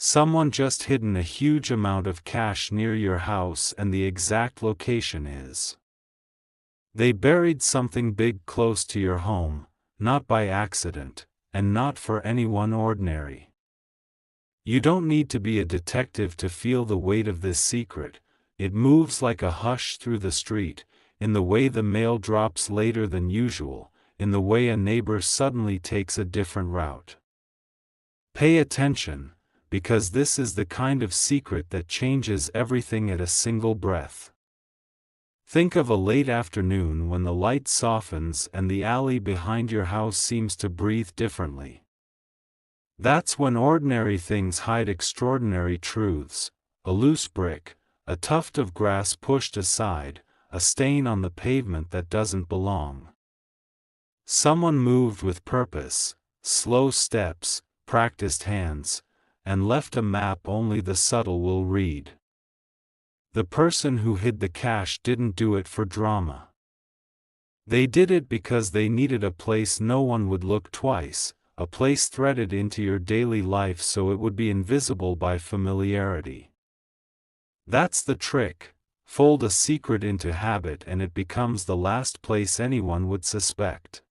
Someone just hidden a huge amount of cash near your house and the exact location is. They buried something big close to your home, not by accident, and not for anyone ordinary. You don't need to be a detective to feel the weight of this secret. It moves like a hush through the street, in the way the mail drops later than usual, in the way a neighbor suddenly takes a different route. Pay attention, because this is the kind of secret that changes everything at a single breath. Think of a late afternoon when the light softens and the alley behind your house seems to breathe differently. That's when ordinary things hide extraordinary truths: a loose brick, a tuft of grass pushed aside, a stain on the pavement that doesn't belong. Someone moved with purpose, slow steps, practiced hands, and left a map only the subtle will read. The person who hid the cash didn't do it for drama. They did it because they needed a place no one would look twice, a place threaded into your daily life so it would be invisible by familiarity. That's the trick: fold a secret into habit and it becomes the last place anyone would suspect.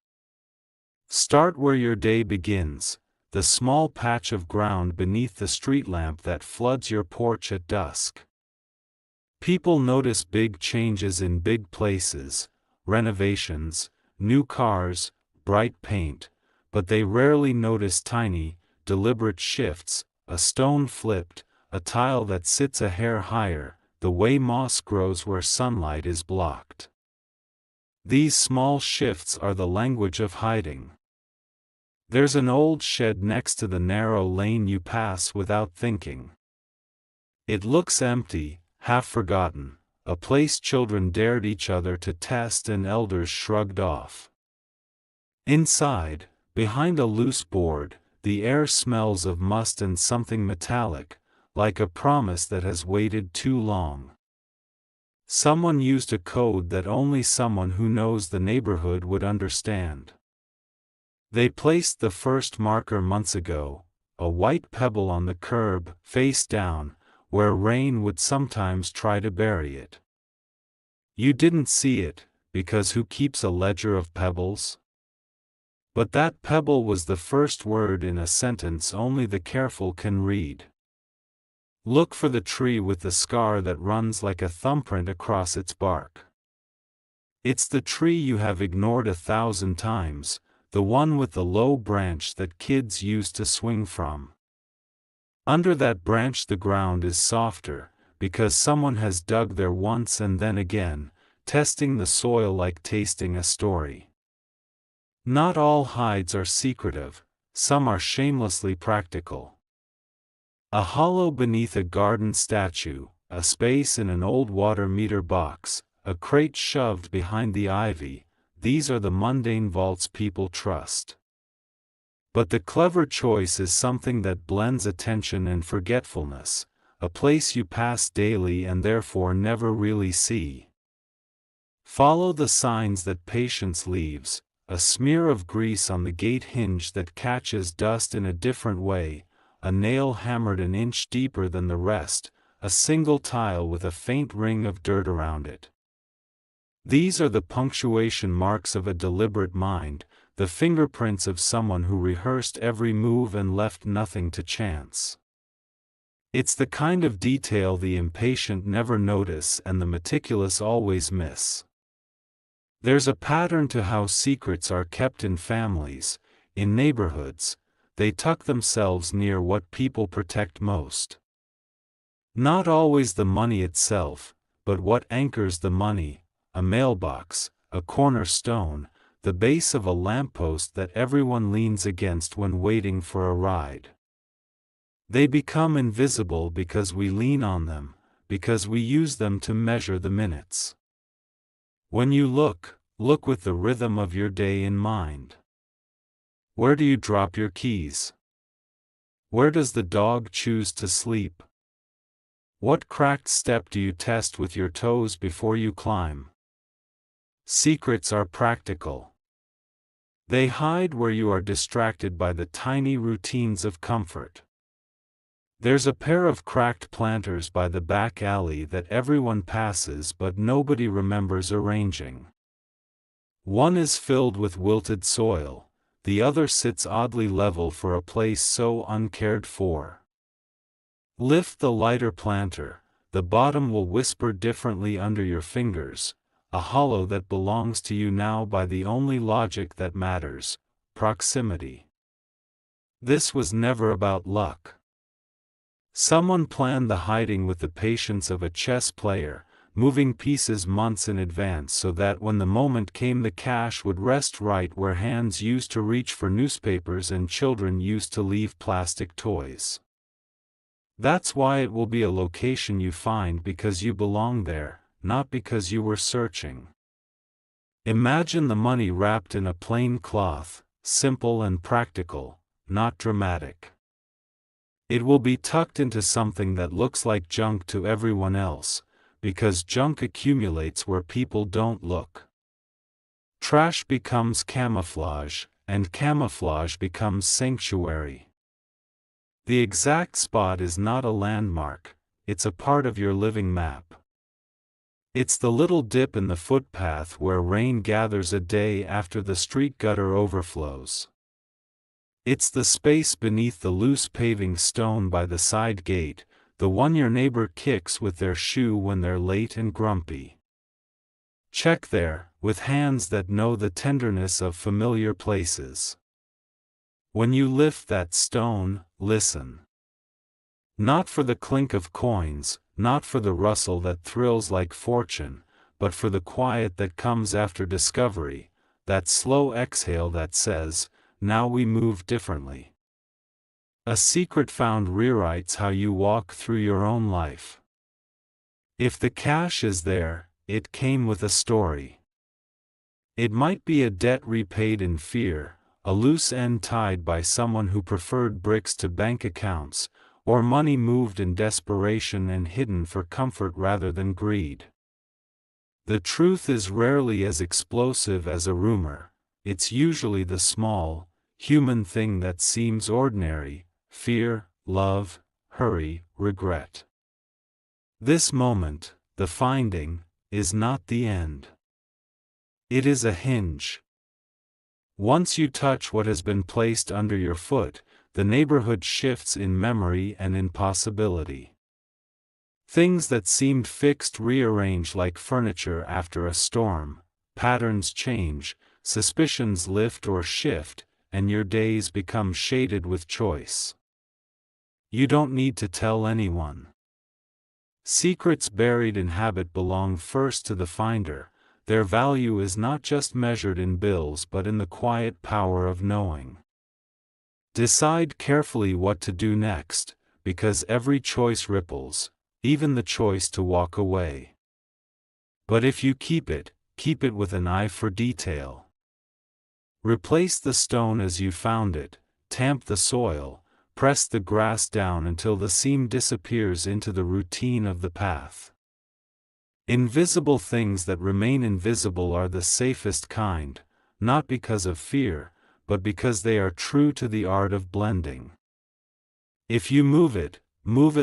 Start where your day begins, the small patch of ground beneath the street lamp that floods your porch at dusk. People notice big changes in big places, renovations, new cars, bright paint, but they rarely notice tiny, deliberate shifts: a stone flipped, a tile that sits a hair higher, the way moss grows where sunlight is blocked. These small shifts are the language of hiding. There's an old shed next to the narrow lane you pass without thinking. It looks empty, half forgotten, a place children dared each other to test and elders shrugged off. Inside, behind a loose board, the air smells of must and something metallic, like a promise that has waited too long. Someone used a code that only someone who knows the neighborhood would understand. They placed the first marker months ago, a white pebble on the curb, face down, where rain would sometimes try to bury it. You didn't see it, because who keeps a ledger of pebbles? But that pebble was the first word in a sentence only the careful can read. Look for the tree with the scar that runs like a thumbprint across its bark. It's the tree you have ignored 1,000 times, the one with the low branch that kids used to swing from. Under that branch the ground is softer, because someone has dug there once and then again, testing the soil like tasting a story. Not all hides are secretive, some are shamelessly practical. A hollow beneath a garden statue, a space in an old water meter box, a crate shoved behind the ivy, these are the mundane vaults people trust. But the clever choice is something that blends attention and forgetfulness, a place you pass daily and therefore never really see. Follow the signs that patience leaves: a smear of grease on the gate hinge that catches dust in a different way, a nail hammered an inch deeper than the rest, a single tile with a faint ring of dirt around it. These are the punctuation marks of a deliberate mind, the fingerprints of someone who rehearsed every move and left nothing to chance. It's the kind of detail the impatient never notice and the meticulous always miss. There's a pattern to how secrets are kept in families, in neighborhoods. They tuck themselves near what people protect most. Not always the money itself, but what anchors the money: a mailbox, a cornerstone, the base of a lamppost that everyone leans against when waiting for a ride. They become invisible because we lean on them, because we use them to measure the minutes. When you look with the rhythm of your day in mind. Where do you drop your keys? Where does the dog choose to sleep? What cracked step do you test with your toes before you climb? Secrets are practical. They hide where you are distracted by the tiny routines of comfort. There's a pair of cracked planters by the back alley that everyone passes but nobody remembers arranging. One is filled with wilted soil, the other sits oddly level for a place so uncared for. Lift the lighter planter, the bottom will whisper differently under your fingers, a hollow that belongs to you now by the only logic that matters, proximity. This was never about luck. Someone planned the hiding with the patience of a chess player, moving pieces months in advance so that when the moment came the cash would rest right where hands used to reach for newspapers and children used to leave plastic toys. That's why it will be a location you find because you belong there, not because you were searching. Imagine the money wrapped in a plain cloth, simple and practical, not dramatic. It will be tucked into something that looks like junk to everyone else, because junk accumulates where people don't look. Trash becomes camouflage, and camouflage becomes sanctuary. The exact spot is not a landmark, it's a part of your living map. It's the little dip in the footpath where rain gathers a day after the street gutter overflows. It's the space beneath the loose paving stone by the side gate, the one your neighbor kicks with their shoe when they're late and grumpy. Check there, with hands that know the tenderness of familiar places. When you lift that stone, listen. Not for the clink of coins, not for the rustle that thrills like fortune, but for the quiet that comes after discovery, that slow exhale that says, now we move differently. A secret found rewrites how you walk through your own life. If the cash is there, it came with a story. It might be a debt repaid in fear, a loose end tied by someone who preferred bricks to bank accounts, or money moved in desperation and hidden for comfort rather than greed. The truth is rarely as explosive as a rumor, it's usually the small, human thing that seems ordinary: fear, love, hurry, regret. This moment, the finding, is not the end. It is a hinge. Once you touch what has been placed under your foot, the neighborhood shifts in memory and in possibility. Things that seemed fixed rearrange like furniture after a storm, patterns change, suspicions lift or shift, and your days become shaded with choice. You don't need to tell anyone. Secrets buried in habit belong first to the finder. Their value is not just measured in bills but in the quiet power of knowing. Decide carefully what to do next, because every choice ripples, even the choice to walk away. But if you keep it with an eye for detail. Replace the stone as you found it, tamp the soil, press the grass down until the seam disappears into the routine of the path. Invisible things that remain invisible are the safest kind, not because of fear, but because they are true to the art of blending. If you move it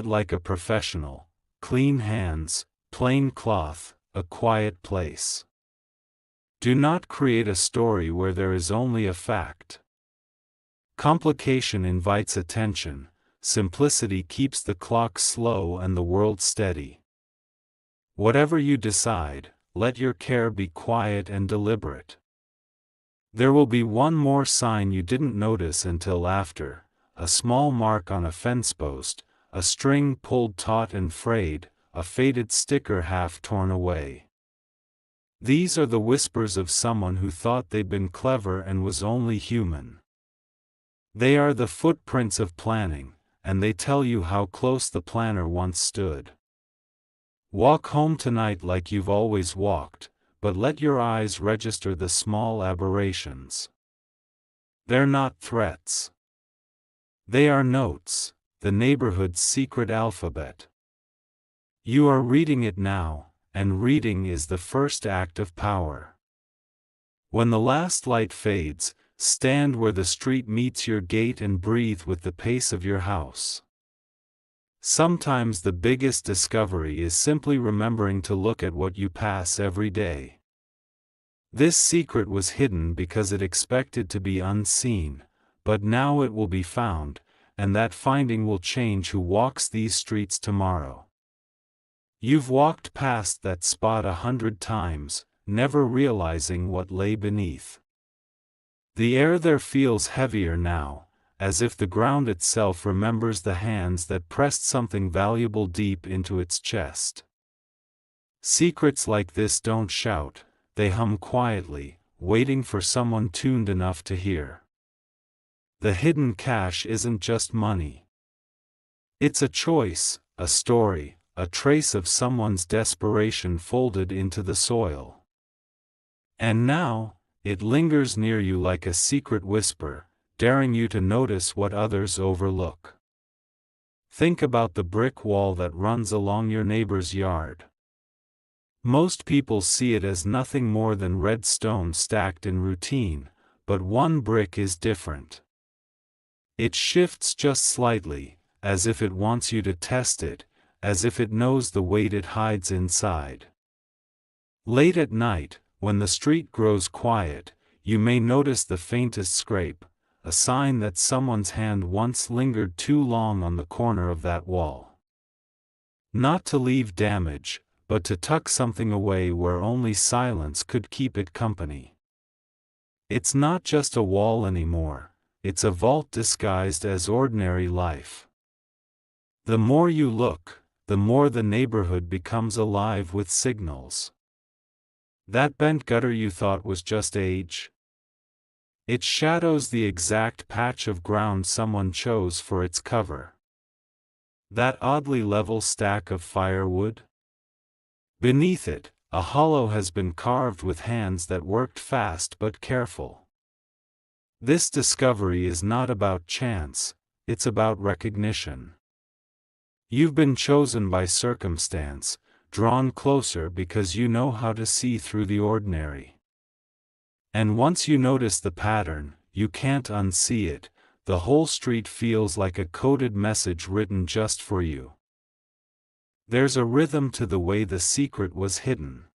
like a professional: clean hands, plain cloth, a quiet place. Do not create a story where there is only a fact. Complication invites attention, simplicity keeps the clock slow and the world steady. Whatever you decide, let your care be quiet and deliberate. There will be one more sign you didn't notice until after: a small mark on a fence post, a string pulled taut and frayed, a faded sticker half torn away. These are the whispers of someone who thought they'd been clever and was only human. They are the footprints of planning, and they tell you how close the planner once stood. Walk home tonight like you've always walked, but let your eyes register the small aberrations. They're not threats. They are notes, the neighborhood's secret alphabet. You are reading it now, and reading is the first act of power. When the last light fades, stand where the street meets your gate and breathe with the pace of your house. Sometimes the biggest discovery is simply remembering to look at what you pass every day. This secret was hidden because it expected to be unseen, but now it will be found, and that finding will change who walks these streets tomorrow. You've walked past that spot 100 times, never realizing what lay beneath. The air there feels heavier now, as if the ground itself remembers the hands that pressed something valuable deep into its chest. Secrets like this don't shout, they hum quietly, waiting for someone tuned enough to hear. The hidden cash isn't just money. It's a choice, a story, a trace of someone's desperation folded into the soil. And now, it lingers near you like a secret whisper, daring you to notice what others overlook. Think about the brick wall that runs along your neighbor's yard. Most people see it as nothing more than red stone stacked in routine, but one brick is different. It shifts just slightly, as if it wants you to test it, as if it knows the weight it hides inside. Late at night, when the street grows quiet, you may notice the faintest scrape, a sign that someone's hand once lingered too long on the corner of that wall. Not to leave damage, but to tuck something away where only silence could keep it company. It's not just a wall anymore, it's a vault disguised as ordinary life. The more you look, the more the neighborhood becomes alive with signals. That bent gutter you thought was just age? It shadows the exact patch of ground someone chose for its cover. That oddly level stack of firewood? Beneath it, a hollow has been carved with hands that worked fast but careful. This discovery is not about chance, it's about recognition. You've been chosen by circumstance, drawn closer because you know how to see through the ordinary. And once you notice the pattern, you can't unsee it, the whole street feels like a coded message written just for you. There's a rhythm to the way the secret was hidden.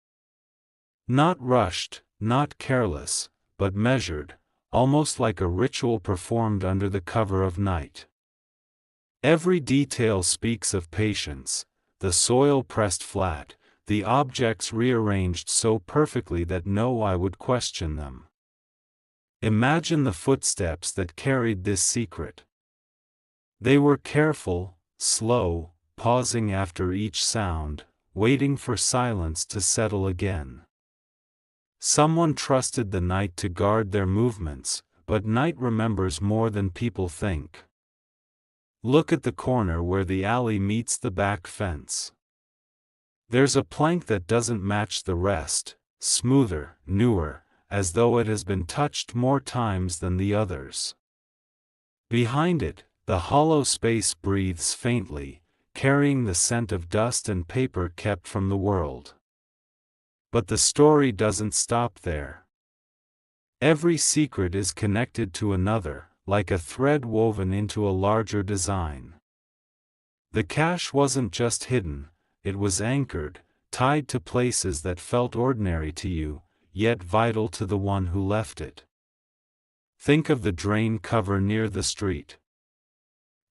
Not rushed, not careless, but measured, almost like a ritual performed under the cover of night. Every detail speaks of patience, the soil pressed flat, the objects rearranged so perfectly that no eye would question them. Imagine the footsteps that carried this secret. They were careful, slow, pausing after each sound, waiting for silence to settle again. Someone trusted the night to guard their movements, but night remembers more than people think. Look at the corner where the alley meets the back fence. There's a plank that doesn't match the rest, smoother, newer, as though it has been touched more times than the others. Behind it, the hollow space breathes faintly, carrying the scent of dust and paper kept from the world. But the story doesn't stop there. Every secret is connected to another, like a thread woven into a larger design. The cache wasn't just hidden, it was anchored, tied to places that felt ordinary to you, yet vital to the one who left it. Think of the drain cover near the street.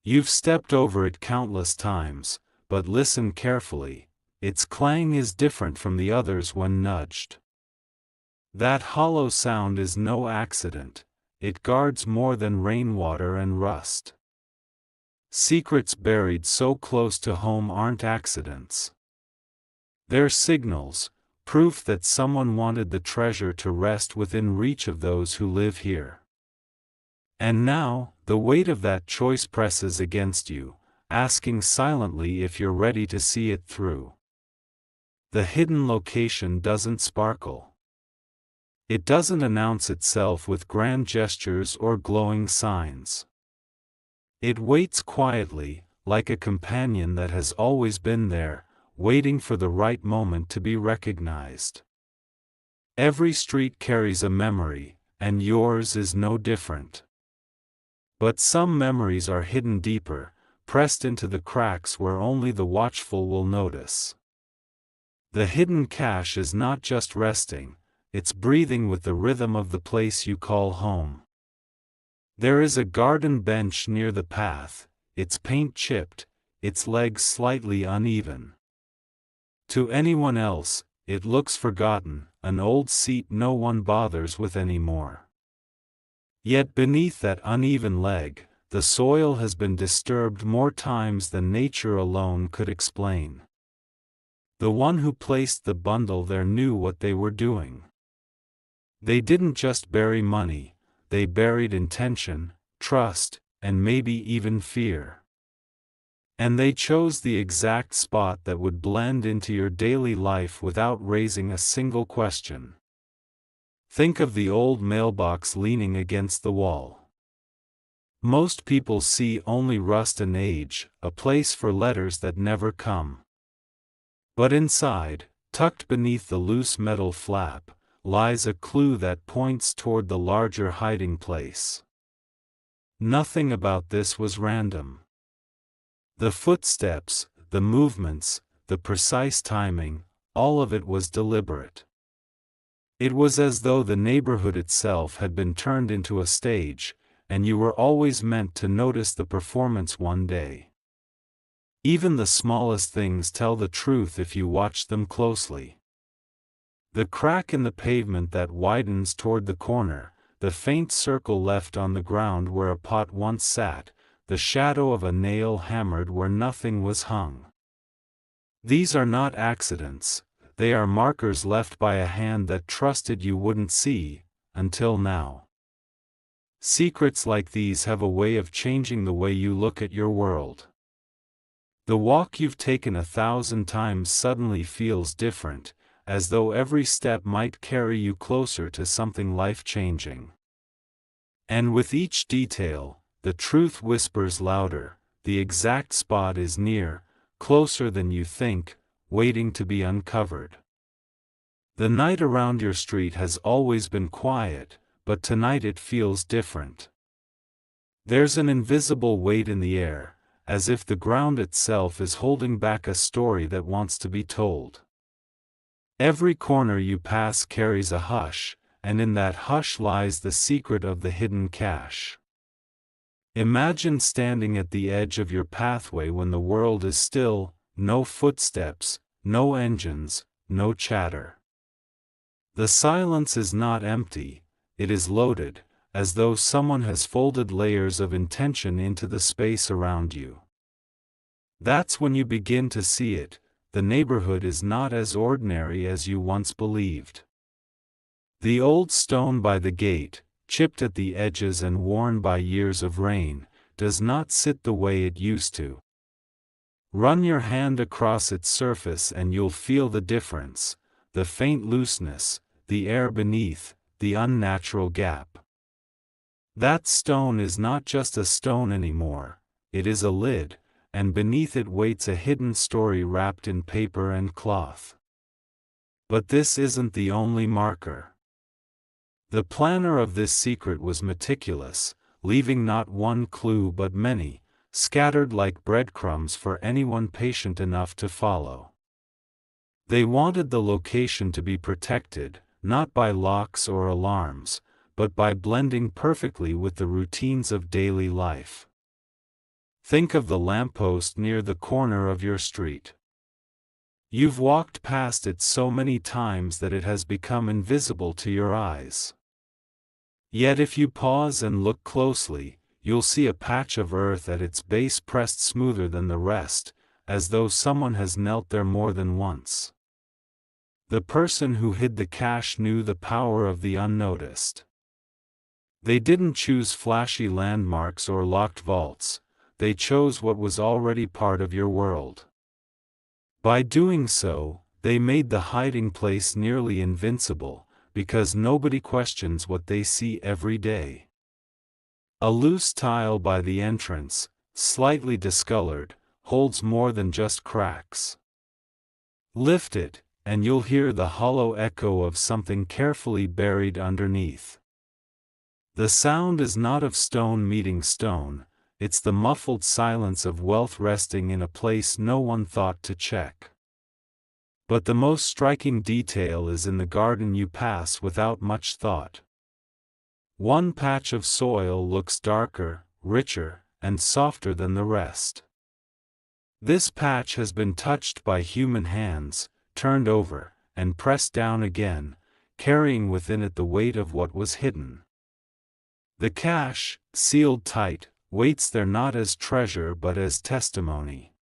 You've stepped over it countless times, but listen carefully, its clang is different from the others when nudged. That hollow sound is no accident, it guards more than rainwater and rust. Secrets buried so close to home aren't accidents. They're signals, proof that someone wanted the treasure to rest within reach of those who live here. And now, the weight of that choice presses against you, asking silently if you're ready to see it through. The hidden location doesn't sparkle. It doesn't announce itself with grand gestures or glowing signs. It waits quietly, like a companion that has always been there, waiting for the right moment to be recognized. Every street carries a memory, and yours is no different. But some memories are hidden deeper, pressed into the cracks where only the watchful will notice. The hidden cache is not just resting, it's breathing with the rhythm of the place you call home. There is a garden bench near the path, its paint chipped, its legs slightly uneven. To anyone else, it looks forgotten, an old seat no one bothers with anymore. Yet beneath that uneven leg, the soil has been disturbed more times than nature alone could explain. The one who placed the bundle there knew what they were doing. They didn't just bury money, they buried intention, trust, and maybe even fear. And they chose the exact spot that would blend into your daily life without raising a single question. Think of the old mailbox leaning against the wall. Most people see only rust and age, a place for letters that never come. But inside, tucked beneath the loose metal flap, lies a clue that points toward the larger hiding place. Nothing about this was random. The footsteps, the movements, the precise timing, all of it was deliberate. It was as though the neighborhood itself had been turned into a stage, and you were always meant to notice the performance one day. Even the smallest things tell the truth if you watch them closely. The crack in the pavement that widens toward the corner, the faint circle left on the ground where a pot once sat, the shadow of a nail hammered where nothing was hung. These are not accidents, they are markers left by a hand that trusted you wouldn't see, until now. Secrets like these have a way of changing the way you look at your world. The walk you've taken 1,000 times suddenly feels different, as though every step might carry you closer to something life-changing. And with each detail, the truth whispers louder, the exact spot is near, closer than you think, waiting to be uncovered. The night around your street has always been quiet, but tonight it feels different. There's an invisible weight in the air, as if the ground itself is holding back a story that wants to be told. Every corner you pass carries a hush, and in that hush lies the secret of the hidden cache. Imagine standing at the edge of your pathway when the world is still, no footsteps, no engines, no chatter. The silence is not empty, it is loaded, as though someone has folded layers of intention into the space around you. That's when you begin to see it, the neighborhood is not as ordinary as you once believed. The old stone by the gate, chipped at the edges and worn by years of rain, does not sit the way it used to. Run your hand across its surface and you'll feel the difference, the faint looseness, the air beneath, the unnatural gap. That stone is not just a stone anymore, it is a lid, and beneath it waits a hidden story wrapped in paper and cloth. But this isn't the only marker. The planner of this secret was meticulous, leaving not one clue but many, scattered like breadcrumbs for anyone patient enough to follow. They wanted the location to be protected, not by locks or alarms, but by blending perfectly with the routines of daily life. Think of the lamppost near the corner of your street. You've walked past it so many times that it has become invisible to your eyes. Yet if you pause and look closely, you'll see a patch of earth at its base pressed smoother than the rest, as though someone has knelt there more than once. The person who hid the cache knew the power of the unnoticed. They didn't choose flashy landmarks or locked vaults, they chose what was already part of your world. By doing so, they made the hiding place nearly invincible, because nobody questions what they see every day. A loose tile by the entrance, slightly discolored, holds more than just cracks. Lift it, and you'll hear the hollow echo of something carefully buried underneath. The sound is not of stone meeting stone, it's the muffled silence of wealth resting in a place no one thought to check. But the most striking detail is in the garden you pass without much thought. One patch of soil looks darker, richer, and softer than the rest. This patch has been touched by human hands, turned over, and pressed down again, carrying within it the weight of what was hidden. The cache, sealed tight, waits there not as treasure but as testimony.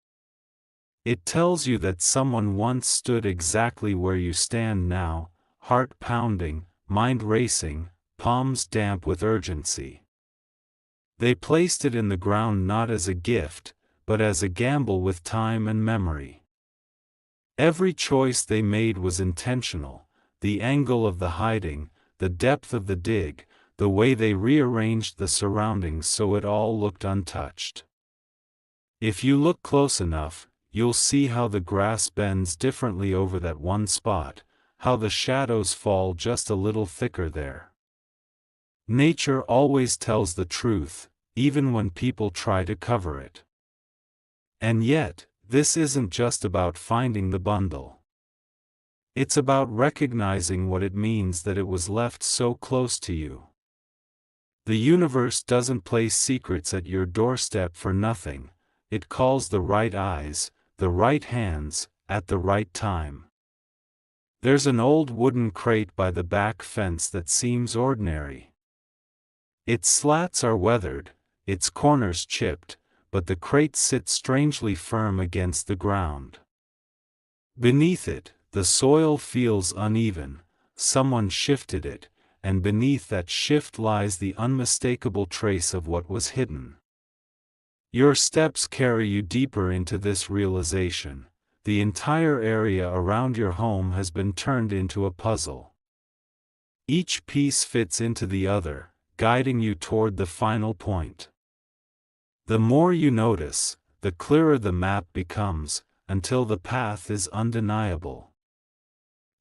It tells you that someone once stood exactly where you stand now, heart pounding, mind racing, palms damp with urgency. They placed it in the ground not as a gift, but as a gamble with time and memory. Every choice they made was intentional: the angle of the hiding, the depth of the dig, the way they rearranged the surroundings so it all looked untouched. If you look close enough, you'll see how the grass bends differently over that one spot, how the shadows fall just a little thicker there. Nature always tells the truth, even when people try to cover it. And yet, this isn't just about finding the bundle. It's about recognizing what it means that it was left so close to you. The universe doesn't place secrets at your doorstep for nothing. It calls the right eyes, the right hands, at the right time. There's an old wooden crate by the back fence that seems ordinary. Its slats are weathered, its corners chipped, but the crate sits strangely firm against the ground. Beneath it, the soil feels uneven. Someone shifted it, and beneath that shift lies the unmistakable trace of what was hidden. Your steps carry you deeper into this realization. The entire area around your home has been turned into a puzzle. Each piece fits into the other, guiding you toward the final point. The more you notice, the clearer the map becomes, until the path is undeniable.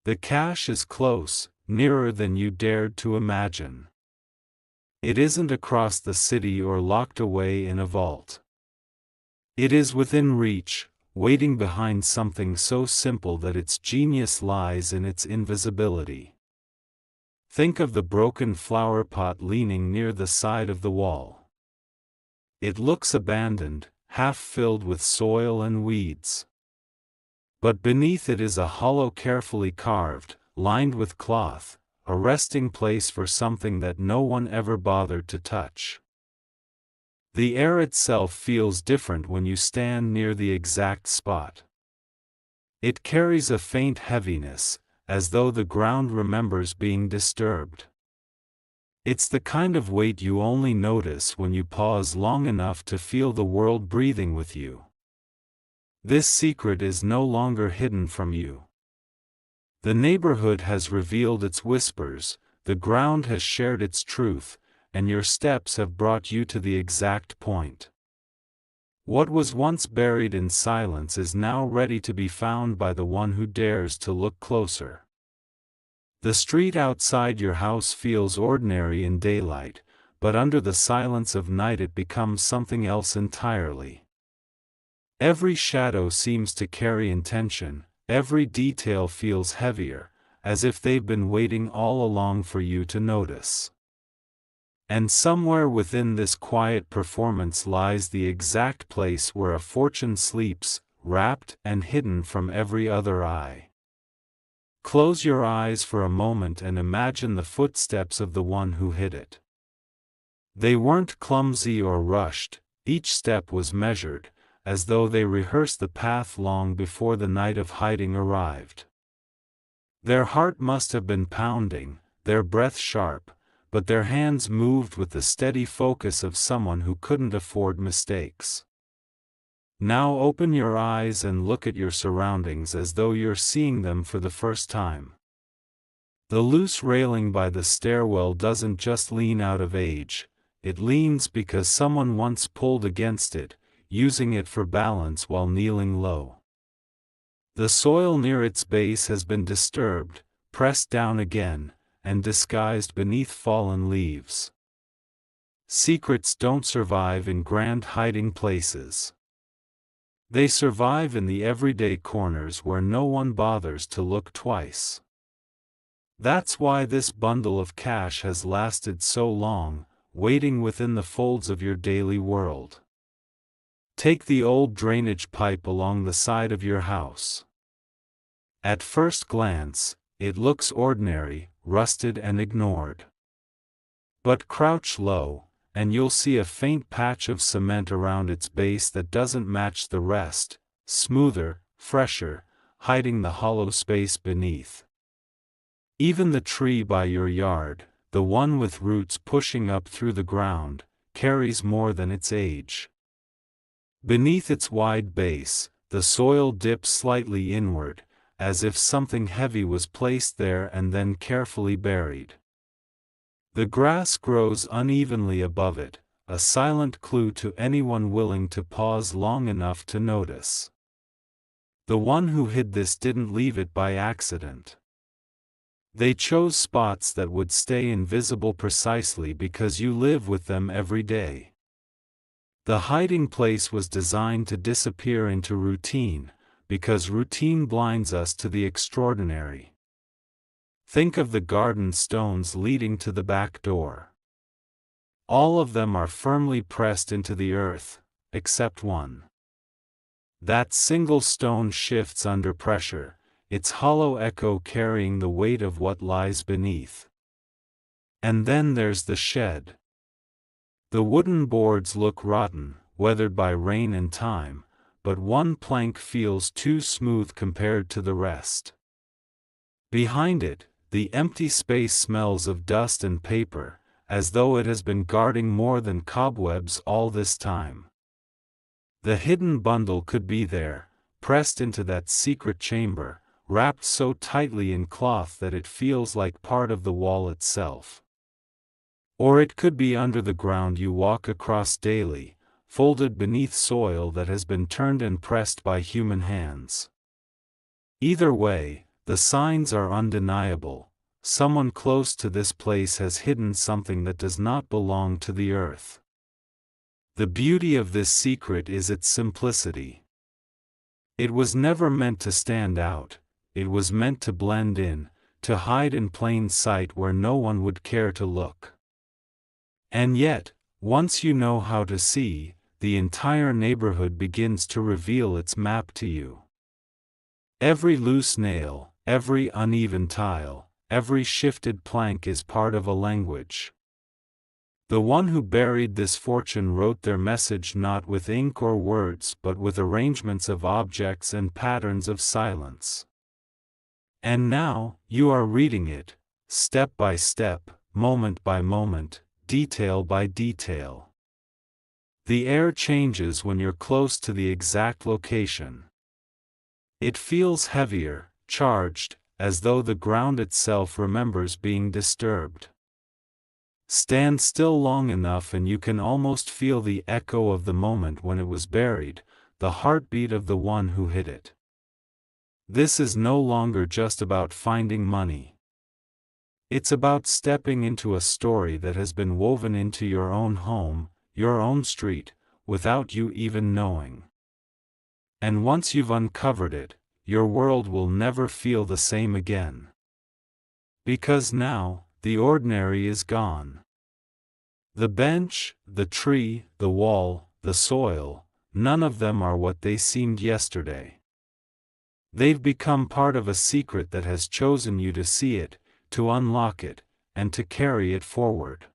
The cache is close, nearer than you dared to imagine. It isn't across the city or locked away in a vault. It is within reach, waiting behind something so simple that its genius lies in its invisibility. Think of the broken flower pot leaning near the side of the wall. It looks abandoned, half filled with soil and weeds. But beneath it is a hollow carefully carved, lined with cloth, a resting place for something that no one ever bothered to touch. The air itself feels different when you stand near the exact spot. It carries a faint heaviness, as though the ground remembers being disturbed. It's the kind of weight you only notice when you pause long enough to feel the world breathing with you. This secret is no longer hidden from you. The neighborhood has revealed its whispers, the ground has shared its truth, and your steps have brought you to the exact point. What was once buried in silence is now ready to be found by the one who dares to look closer. The street outside your house feels ordinary in daylight, but under the silence of night it becomes something else entirely. Every shadow seems to carry intention, every detail feels heavier, as if they've been waiting all along for you to notice. And somewhere within this quiet performance lies the exact place where a fortune sleeps, wrapped and hidden from every other eye. Close your eyes for a moment and imagine the footsteps of the one who hid it. They weren't clumsy or rushed, each step was measured, as though they rehearsed the path long before the night of hiding arrived. Their heart must have been pounding, their breath sharp, but their hands moved with the steady focus of someone who couldn't afford mistakes. Now open your eyes and look at your surroundings as though you're seeing them for the first time. The loose railing by the stairwell doesn't just lean out of age, it leans because someone once pulled against it, using it for balance while kneeling low. The soil near its base has been disturbed, pressed down again, and disguised beneath fallen leaves. secrets don't survive in grand hiding places. They survive in the everyday corners where no one bothers to look twice. That's why this bundle of cash has lasted so long, waiting within the folds of your daily world. Take the old drainage pipe along the side of your house. At first glance, it looks ordinary, rusted and ignored. But crouch low, and you'll see a faint patch of cement around its base that doesn't match the rest, smoother, fresher, hiding the hollow space beneath. Even the tree by your yard, the one with roots pushing up through the ground, carries more than its age. Beneath its wide base, the soil dips slightly inward, as if something heavy was placed there and then carefully buried. The grass grows unevenly above it, a silent clue to anyone willing to pause long enough to notice. The one who hid this didn't leave it by accident. They chose spots that would stay invisible precisely because you live with them every day. The hiding place was designed to disappear into routine, because routine blinds us to the extraordinary. Think of the garden stones leading to the back door. All of them are firmly pressed into the earth, except one. That single stone shifts under pressure, its hollow echo carrying the weight of what lies beneath. And then there's the shed. The wooden boards look rotten, weathered by rain and time, but one plank feels too smooth compared to the rest. Behind it, the empty space smells of dust and paper, as though it has been guarding more than cobwebs all this time. The hidden bundle could be there, pressed into that secret chamber, wrapped so tightly in cloth that it feels like part of the wall itself. Or it could be under the ground you walk across daily, folded beneath soil that has been turned and pressed by human hands. Either way, the signs are undeniable. Someone close to this place has hidden something that does not belong to the earth. The beauty of this secret is its simplicity. It was never meant to stand out, it was meant to blend in, to hide in plain sight where no one would care to look. And yet, once you know how to see, the entire neighborhood begins to reveal its map to you. Every loose nail, every uneven tile, every shifted plank is part of a language. The one who buried this fortune wrote their message not with ink or words but with arrangements of objects and patterns of silence. And now, you are reading it, step by step, moment by moment, detail by detail. The air changes when you're close to the exact location. It feels heavier, charged, as though the ground itself remembers being disturbed. Stand still long enough and you can almost feel the echo of the moment when it was buried, the heartbeat of the one who hid it. This is no longer just about finding money. It's about stepping into a story that has been woven into your own home, your own street, without you even knowing. And once you've uncovered it, your world will never feel the same again. Because now, the ordinary is gone. The bench, the tree, the wall, the soil, none of them are what they seemed yesterday. They've become part of a secret that has chosen you to see it, to unlock it, and to carry it forward.